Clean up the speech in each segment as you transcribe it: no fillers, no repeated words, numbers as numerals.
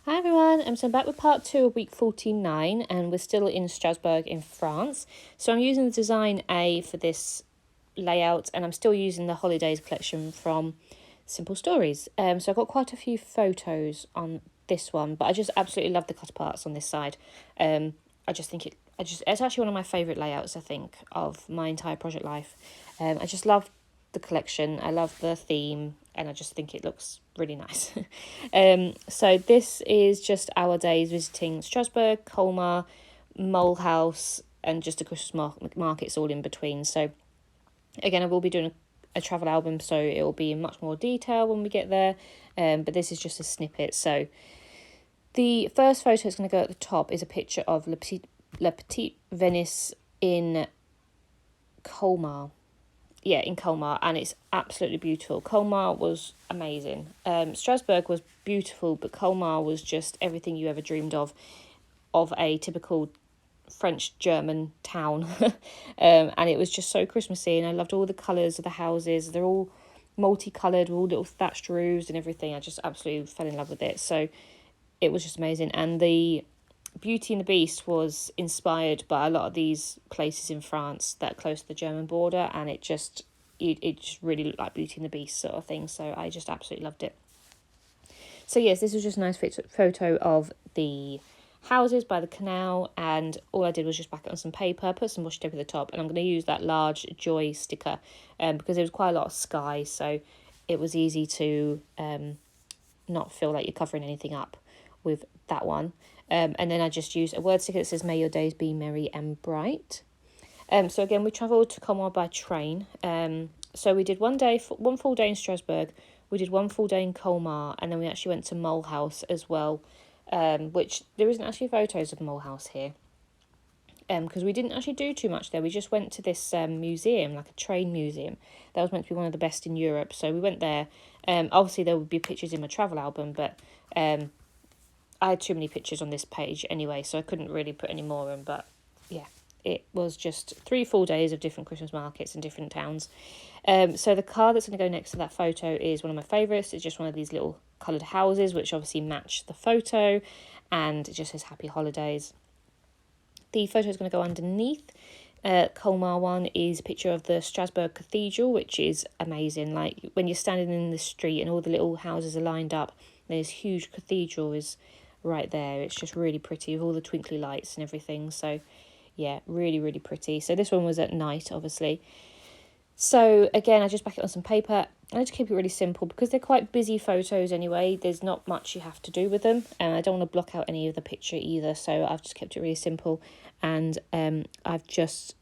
Hi everyone, so I'm back with part 2 of week 49 and we're still in Strasbourg in France. So I'm using the design A for this layout and I'm still using the holidays collection from Simple Stories. So I've got quite a few photos on this one, but I just absolutely love the cut parts on this side. I just think it's actually one of my favourite layouts, I think, of my entire project life. I just love the collection, I love the theme, and I just think it looks really nice. So this is just our days visiting Strasbourg, Colmar, Mulhouse, and just a Christmas markets all in between. So again, I will be doing a travel album, so it will be in much more detail when we get there. But this is just a snippet. So the first photo that's going to go at the top is a picture of La Petite Venice in Colmar. Yeah, in Colmar, and it's absolutely beautiful. Colmar was amazing. Strasbourg was beautiful, but Colmar was just everything you ever dreamed of a typical French German town. And it was just so Christmassy, and I loved all the colours of the houses. They're all multicoloured, all little thatched roofs and everything. I just absolutely fell in love with it. So it was just amazing, and the Beauty and the Beast was inspired by a lot of these places in France that are close to the German border, and it just really looked like Beauty and the Beast sort of thing. So I just absolutely loved it. So yes, this was just a nice photo of the houses by the canal, and all I did was just back it on some paper, put some washi tape at the top, and I'm going to use that large joy sticker because there was quite a lot of sky, so it was easy to not feel like you're covering anything up with that one. And then I just used a word sticker that says, "May your days be merry and bright." So again, we travelled to Colmar by train. So we did one full day in Strasbourg, we did one full day in Colmar, and then we actually went to Mulhouse as well, which there isn't actually photos of Mulhouse here. Because we didn't actually do too much there. We just went to this museum, like a train museum. That was meant to be one of the best in Europe. So we went there. Obviously, there would be pictures in my travel album, but I had too many pictures on this page anyway, so I couldn't really put any more in. But yeah, it was just 3 full days of different Christmas markets in different towns. So the card that's going to go next to that photo is one of my favourites. It's just one of these little coloured houses, which obviously match the photo, and it just says Happy Holidays. The photo is going to go underneath. Colmar one is a picture of the Strasbourg Cathedral, which is amazing. Like when you're standing in the street and all the little houses are lined up, this huge cathedral is right there. It's just really pretty with all the twinkly lights and everything. So yeah, really, really pretty. So this one was at night, obviously. So again, I just back it on some paper. I just keep it really simple because they're quite busy photos anyway. There's not much you have to do with them, and I don't want to block out any of the picture either. So I've just kept it really simple, and I've just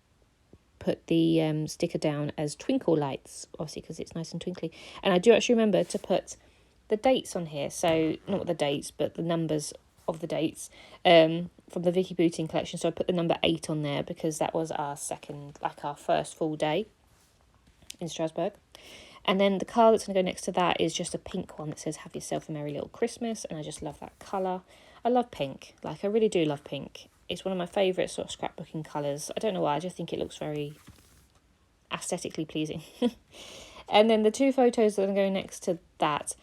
put the sticker down as twinkle lights, obviously because it's nice and twinkly. And I do actually remember to put the dates on here. So not the dates, but the numbers of the dates from the Vicky Booting collection. So I put the number 8 on there because that was our first full day in Strasbourg. And then the card that's going to go next to that is just a pink one that says "Have yourself a merry little Christmas," and I just love that colour. I love pink, like I really do love pink. It's one of my favourite sort of scrapbooking colours. I don't know why, I just think it looks very aesthetically pleasing. And then the 2 photos that are going next to that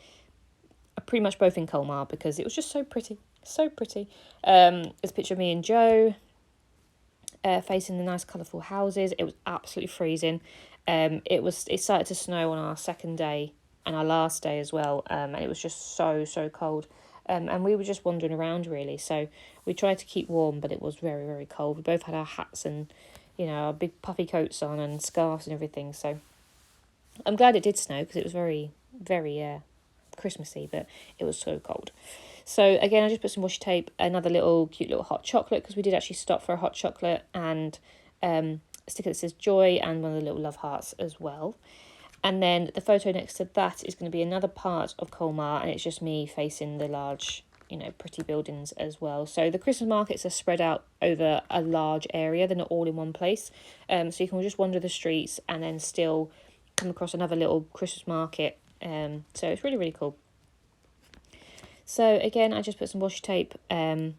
are pretty much both in Colmar because it was just so pretty, so pretty. It's a picture of me and Joe facing the nice colourful houses. It was absolutely freezing. It started to snow on our second day and our last day as well, and it was just so cold. And we were just wandering around really, so we tried to keep warm, but it was very, very cold. We both had our hats and our big puffy coats on and scarves and everything. So I'm glad it did snow because it was very, very Christmassy, but it was so cold. So again, I just put some washi tape, another cute little hot chocolate, because we did actually stop for a hot chocolate, and a sticker that says joy, and one of the little love hearts as well. And then the photo next to that is going to be another part of Colmar, and it's just me facing the large, pretty buildings as well. So the Christmas markets are spread out over a large area. They're not all in one place. So you can just wander the streets and then still come across another little Christmas market. So it's really, really cool. So again, I just put some washi tape on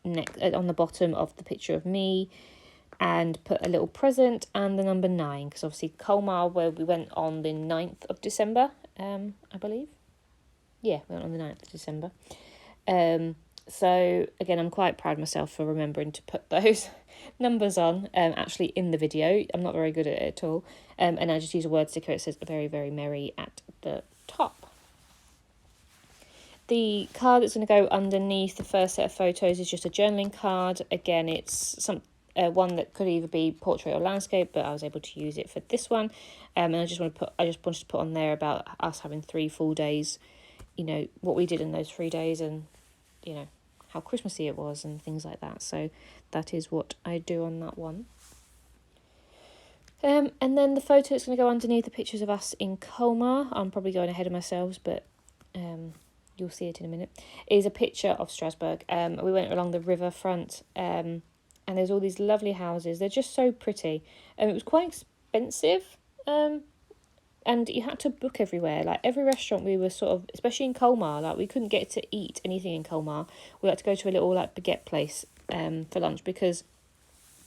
the bottom of the picture of me, and put a little present and the number 9, because obviously Colmar, where we went on the 9th of December, I believe. Yeah, we went on the 9th of December. So again, I'm quite proud of myself for remembering to put those numbers on actually in the video. I'm not very good at it at all. And I just use a word sticker. It says very, very merry at the top. The card that's going to go underneath the first set of photos is just a journaling card. Again, it's one that could either be portrait or landscape, but I was able to use it for this one. And I just wanted to put on there about us having 3 full days, you know, what we did in those 3 days, and you know how Christmassy it was and things like that. So that is what I do on that one. And then the photo that's going to go underneath the pictures of us in Colmar, I'm probably going ahead of myself, but you'll see it in a minute, is a picture of Strasbourg. We went along the riverfront, and there's all these lovely houses. They're just so pretty. It was quite expensive, and you had to book everywhere. Like every restaurant we were sort of, especially in Colmar, like we couldn't get to eat anything in Colmar. We had to go to a little like baguette place for lunch because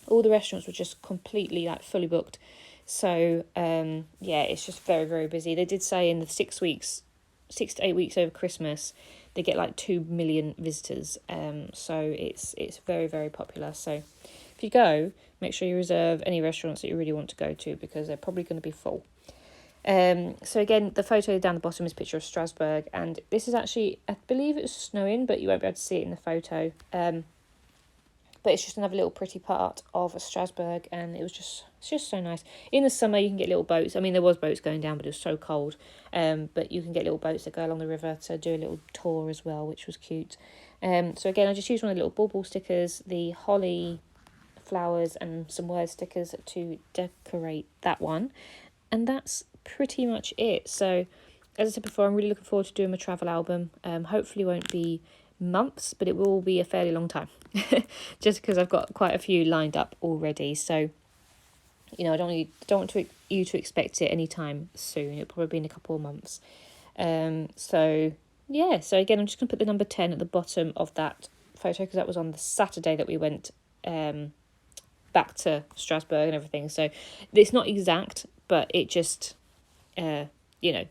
all the restaurants were just completely like fully booked. So yeah, it's just very, very busy. They did say in the 6 to 8 weeks over Christmas, they get like 2 million visitors. So it's very, very popular. So if you go, make sure you reserve any restaurants that you really want to go to because they're probably going to be full. So again, the photo down the bottom is a picture of Strasbourg, and this is actually, I believe it's snowing, but you won't be able to see it in the photo. But it's just another little pretty part of Strasbourg, and it's just so nice. In the summer, you can get little boats. I mean, there was boats going down, but it was so cold. But you can get little boats that go along the river to do a little tour as well, which was cute. So again, I just used one of the little bauble stickers, the holly flowers, and some word stickers to decorate that one. And that's pretty much it. So as I said before, I'm really looking forward to doing my travel album. Hopefully won't be months, but it will be a fairly long time just because I've got quite a few lined up already. So you know, I don't want you to expect it anytime soon. It'll probably be in a couple of months. So yeah, so again, I'm just gonna put the number 10 at the bottom of that photo because that was on the Saturday that we went back to Strasbourg and everything. So it's not exact, but it just you know,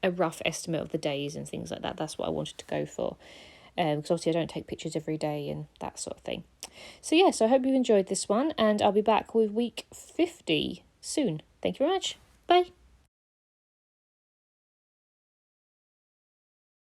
a rough estimate of the days and things like that. That's what I wanted to go for. Because obviously I don't take pictures every day and that sort of thing. So yeah, so I hope you enjoyed this one, and I'll be back with week 50 soon. Thank you very much. Bye.